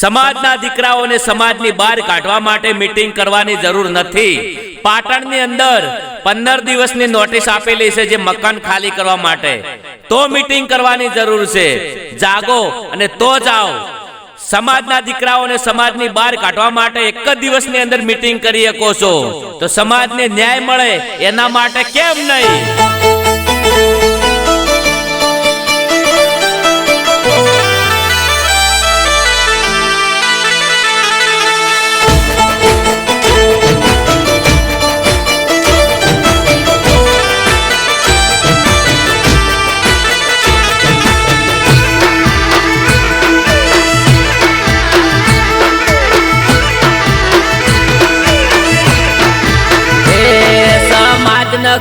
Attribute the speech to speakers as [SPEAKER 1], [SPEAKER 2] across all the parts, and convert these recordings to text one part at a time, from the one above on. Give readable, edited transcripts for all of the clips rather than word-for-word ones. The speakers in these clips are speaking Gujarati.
[SPEAKER 1] સમાજના દીકરાઓને સમાજની બહાર કાઢવા માટે મીટિંગ કરવાની જરૂર નથી। પાટણની અંદર 15 દિવસની નોટિસ આપેલી છે જે મકાન ખાલી કરવા માટે, તો મીટિંગ કરવાની જરૂર છે। જાગો અને તો જાઓ। સમાજના દીકરાઓને સમાજની બહાર કાઢવા માટે એક જ દિવસની અંદર મીટિંગ કરી શકો છો, તો સમાજને ન્યાય મળે એના માટે કેમ નહીં?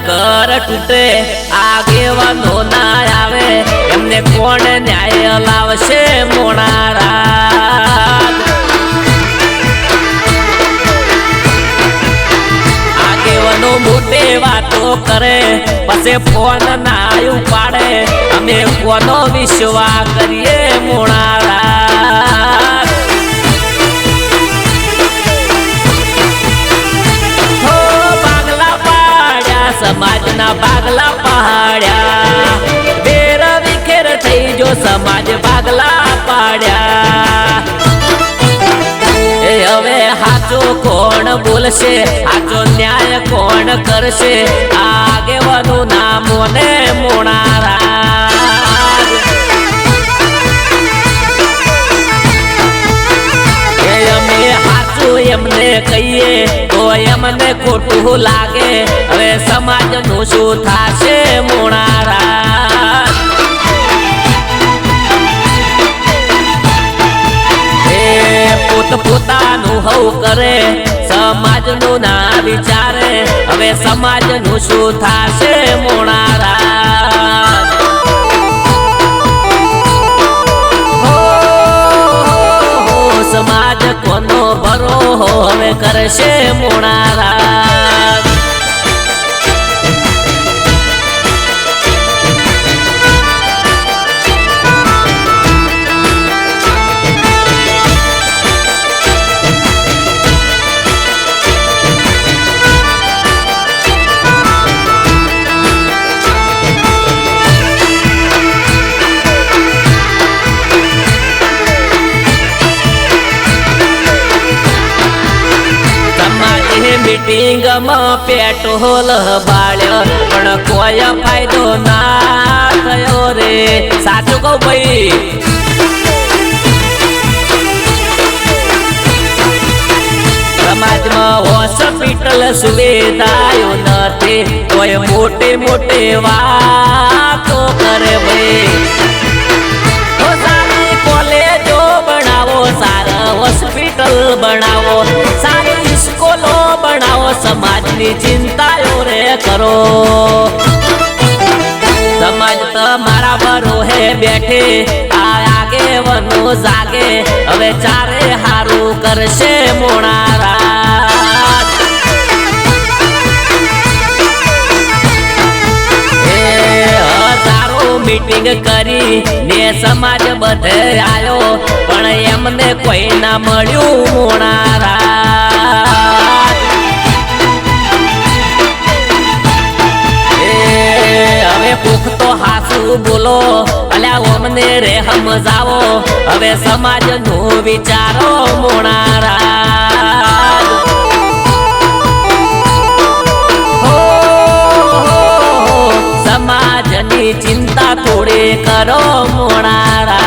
[SPEAKER 2] ઘર તૂટે આગેવાનો ના આવે, એમને કોણ ન્યાય લાવશે? મોણારા આગેવાનો મોટે વાતો કરે, પછી ફોન ના ઉપાડે, અમે કોનો વિશ્વાસ કરીએ? મોણારા સમાજના ભાગલા પાડ્યા, વેર વિખેર થઈ જો સમાજ ભાગલા પાડ્યા। એ હવે સાચો કોણ બોલશે? સાચો ન્યાય કોણ કરશે? આગેવાનું નામ ને મોણારા અમે સાચું એમને કહીએ તો એમને ખોટું લાગે, હવે સમાજનું શું થશે? મોણારા પોતાનું હવ કરે, સમાજનું ના વિચારે, હવે સમાજનું શું થશે? મોણારા સમાજ કોનો ભરો હવે કરશે? મોણારા મીટિંગમાં પેટ્રોલ બાળ્યો પણ કોઈ ફાયદો ના થયો રે। સાચું કહું ભાઈ, સમાજમાં હોસ્પિટલ સુવિધાઓ નથી, કોઈ મોટી મોટી વાતો કરે ભાઈ। સારી કોલેજો બનાવો, સારા હોસ્પિટલ બનાવો, સારી સ્કૂલો બનાવો, સમાજની ચિંતાઓ રે કરો। સમાજ તમારા બરોહે બેઠે, આગેવાનો જાગે, હવે ચારે હારું કરશે? મોણારા હજારો મીટિંગ કરી ને સમાજ બધે આવ્યો, પણ એમને કોઈ ના મળ્યું? મોણારા હવે પુખ્તો હાસુ બોલો, અલ્યા અમને રે સમજાવો, હવે સમાજનું વિચારો? મોણારા સમાજની ચિંતા થોડી કરો? મોણારા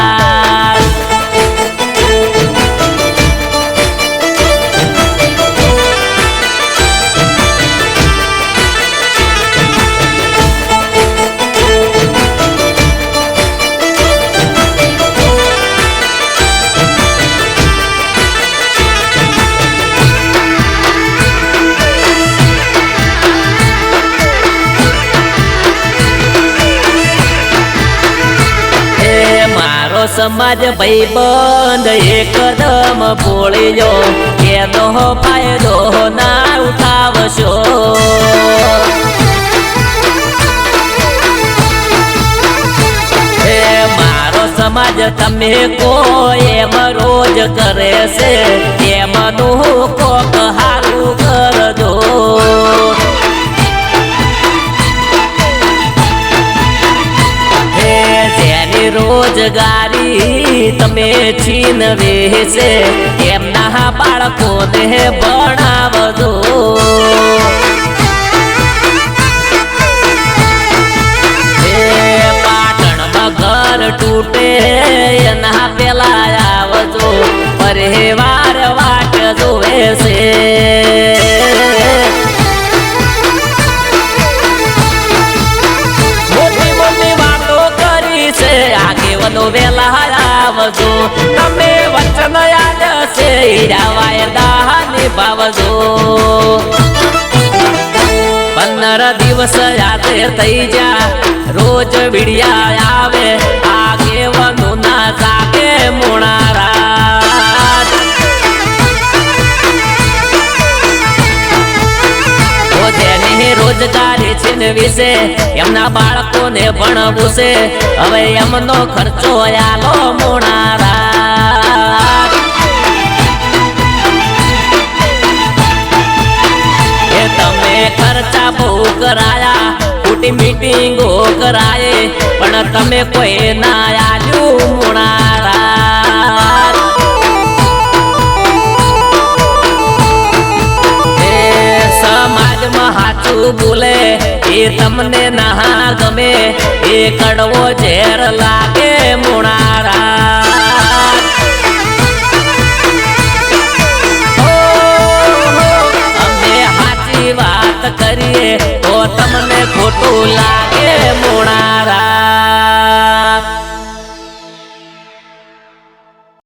[SPEAKER 2] સમાજ ભાઈબંધ એકદમ ભોળીજો, એનો ફાયદો ના ઉઠાવશો। સમાજ તમે કો એમ રોજ કરે છે એમનું કોક હારું કરજો. જેની રોજગારી તમે છીનવે છે એમના બાળકોને ભણાવજો. પાટણમાં ઘર તૂટે એના પેલા આવજો પરિવાર વાટ જોવે છે. આગેવાનો વેલા આવજો તમે વચન યાદ છે હીરા વાયદા નિભાવજો. 15 દિવસ યાદ થઈ જા રોજ વિડિયા આવે આગેવાનો ના જાગે મોણારા. જેની રોજગારી છીનવી છે એમના બાળકોને ભણવું છે હવે એમનો ખર્ચો આલો મોણારા. એ તમે ખર્ચા બહુ કરાયા ખોટી મીટિંગો કરાયે પણ તમે કોઈ ના આલ્યું મોણારા. સમાજમાં હાચું બોલે એ તમને ના ગમે એ કડવો ઝેર લાગે મોણારા. અમે હાચી વાત કરીએ તો તમને ખોટું લાગે.